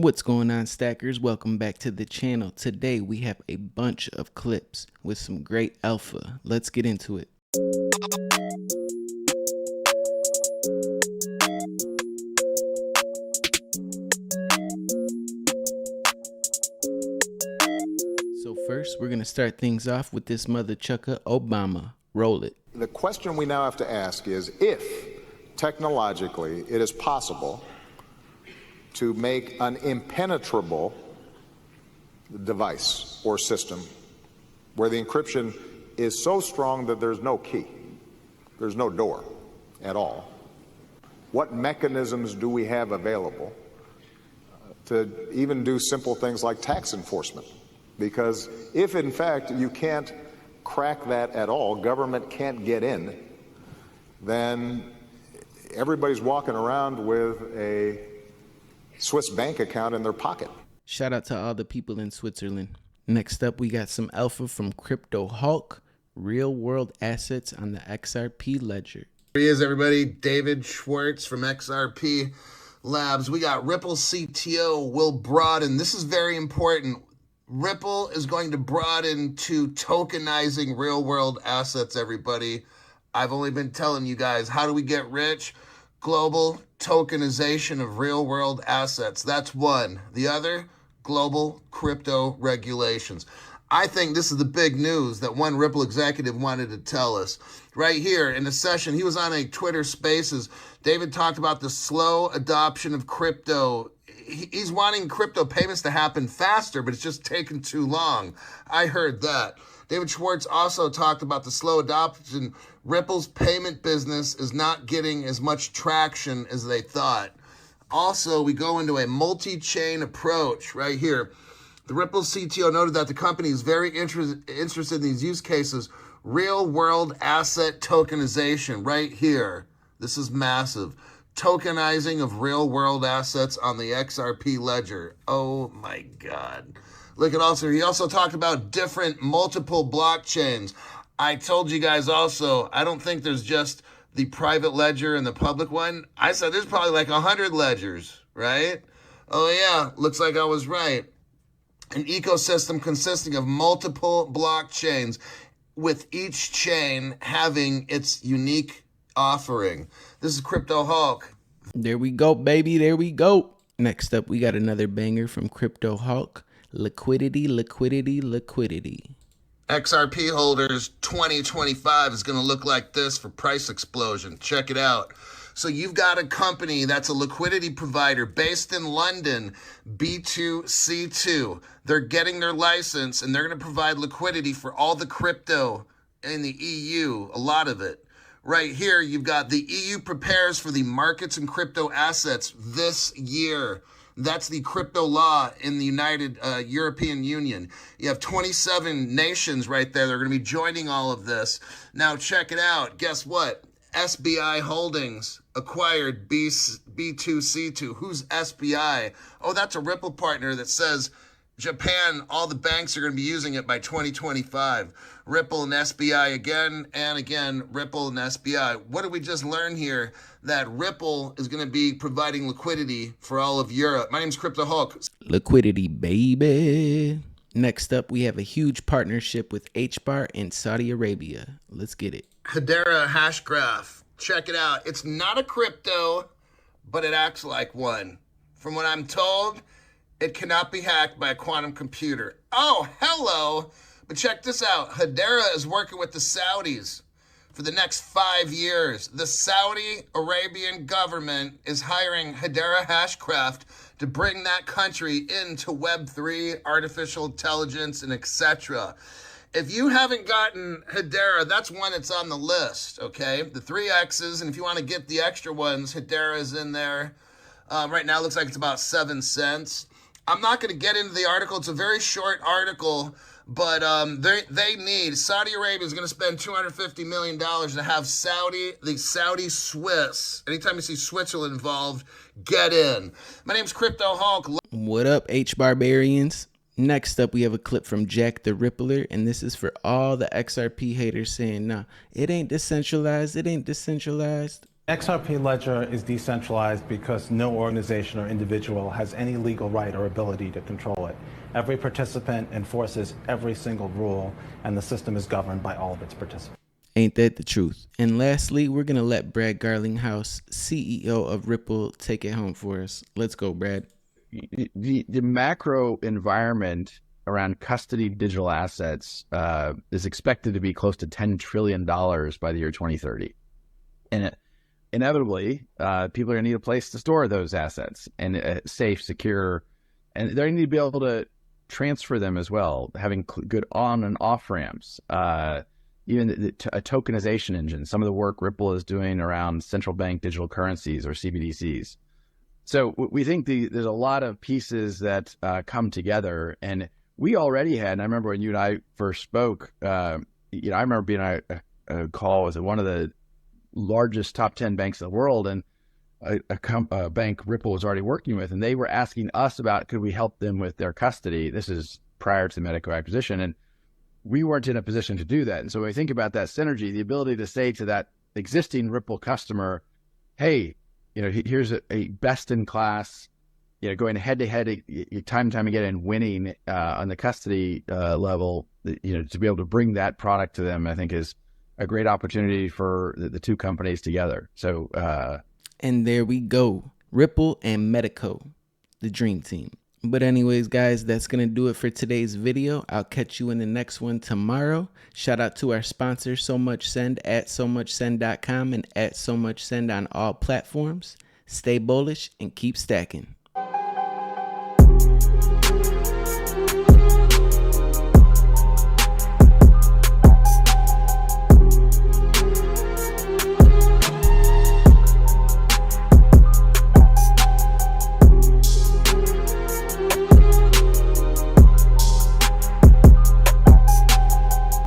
What's going on, stackers? Welcome back to the channel. Today we have a bunch of clips with some great alpha. Let's get into it. So first, we're going to start things off with this mother chucker Obama. Roll it. The question we now have to ask is if technologically it is possible to make an impenetrable device or system where the encryption is so strong that there's no key, there's no door at all. What mechanisms do we have available to even do simple things like tax enforcement? Because if in fact you can't crack that at all, government can't get in, then everybody's walking around with a Swiss bank account in their pocket. Shout out to all the people in Switzerland. Next up, we got some alpha from Crypto Hulk, real world assets on the XRP ledger. Here he is, everybody. David Schwartz from XRP Labs. We got Ripple CTO will broaden. This is very important. Ripple is going to broaden to tokenizing real world assets, everybody. I've only been telling you guys, how do we get rich? Global tokenization of real world assets. That's one. The other, global crypto regulations. I think this is the big news that one Ripple executive wanted to tell us. Right here in a session, he was on a Twitter Spaces. David talked about the slow adoption of crypto. He's wanting crypto payments to happen faster, but it's just taken too long. I heard that. David Schwartz also talked about the slow adoption. Ripple's payment business is not getting as much traction as they thought. Also, we go into a multi-chain approach right here. The Ripple CTO noted that the company is very interested in these use cases. Real-world asset tokenization right here. This is massive. Tokenizing of real-world assets on the XRP ledger. Oh my God. Look at also, he also talked about different multiple blockchains. I told you guys also, I don't think there's just the private ledger and the public one. I said there's probably like 100 ledgers, right? Oh yeah, looks like I was right. An ecosystem consisting of multiple blockchains with each chain having its unique offering. This is Crypto Hulk. There we go, baby. There we go. Next up, we got another banger from Crypto Hulk. Liquidity, liquidity, liquidity. XRP holders 2025 is going to look like this for price explosion. Check it out. So you've got a company that's a liquidity provider based in London, B2C2. They're getting their license and they're going to provide liquidity for all the crypto in the EU, a lot of it. Right here, you've got the EU prepares for the markets and crypto assets this year. That's the crypto law in the United European Union. You have 27 nations right there. They're going to be joining all of this. Now, check it out. Guess what? SBI Holdings acquired B2C2. Who's SBI? Oh, that's a Ripple partner that says Japan, all the banks are going to be using it by 2025. Ripple and SBI again and again, Ripple and SBI. What did we just learn here? That Ripple is going to be providing liquidity for all of Europe. My name's Crypto Hulk. Liquidity, baby. Next up, we have a huge partnership with Hbar in Saudi Arabia. Let's get it. Hbar hash graph. Check it out. It's not a crypto, but it acts like one. From what I'm told, it cannot be hacked by a quantum computer. Oh, hello. But check this out. Hbar is working with the Saudis for the next 5 years. The Saudi Arabian government is hiring Hbar Hashcraft to bring that country into Web3, artificial intelligence, and etc. If you haven't gotten Hbar, that's one that's on the list, okay? The 3 X's, and if you want to get the extra ones, Hbar is in there. Right now, it looks like it's about 7 cents. I'm not going to get into the article. It's a very short article, but they need, Saudi Arabia is going to spend $250 million to have the Saudi Swiss. Anytime you see Switzerland involved, get in. My name's Crypto Hulk. What up, H-Barbarians? Next up, we have a clip from Jack the Rippler, and this is for all the XRP haters saying, nah, it ain't decentralized, it ain't decentralized. XRP Ledger is decentralized because no organization or individual has any legal right or ability to control it. Every participant enforces every single rule, and the system is governed by all of its participants. Ain't that the truth? And lastly, we're going to let Brad Garlinghouse, CEO of Ripple, take it home for us. Let's go, Brad. The macro environment around custody digital assets is expected to be close to $10 trillion by the year 2030. And inevitably, people are going to need a place to store those assets, and safe, secure, and they're going to need to be able to transfer them as well, having good on and off ramps, even a tokenization engine, some of the work Ripple is doing around central bank digital currencies or CBDCs. So we think there's a lot of pieces that come together, and we already had, and I remember when you and I first spoke, I remember being on a call with one of the largest top 10 banks in the world, and a bank Ripple was already working with, and they were asking us about, could we help them with their custody? This is prior to the Medico acquisition, and we weren't in a position to do that. And so when we think about that synergy, the ability to say to that existing Ripple customer, hey, here's a best in class, going head to head, time and time again, and winning on the custody level, to be able to bring that product to them, I think is a great opportunity for the two companies together. So, and there we go. Ripple and Medico, the dream team. But anyways, guys, that's going to do it for today's video. I'll catch you in the next one tomorrow. Shout out to our sponsor, So Much Send, at SoMuchSend.com and at So Much Send on all platforms. Stay bullish and keep stacking.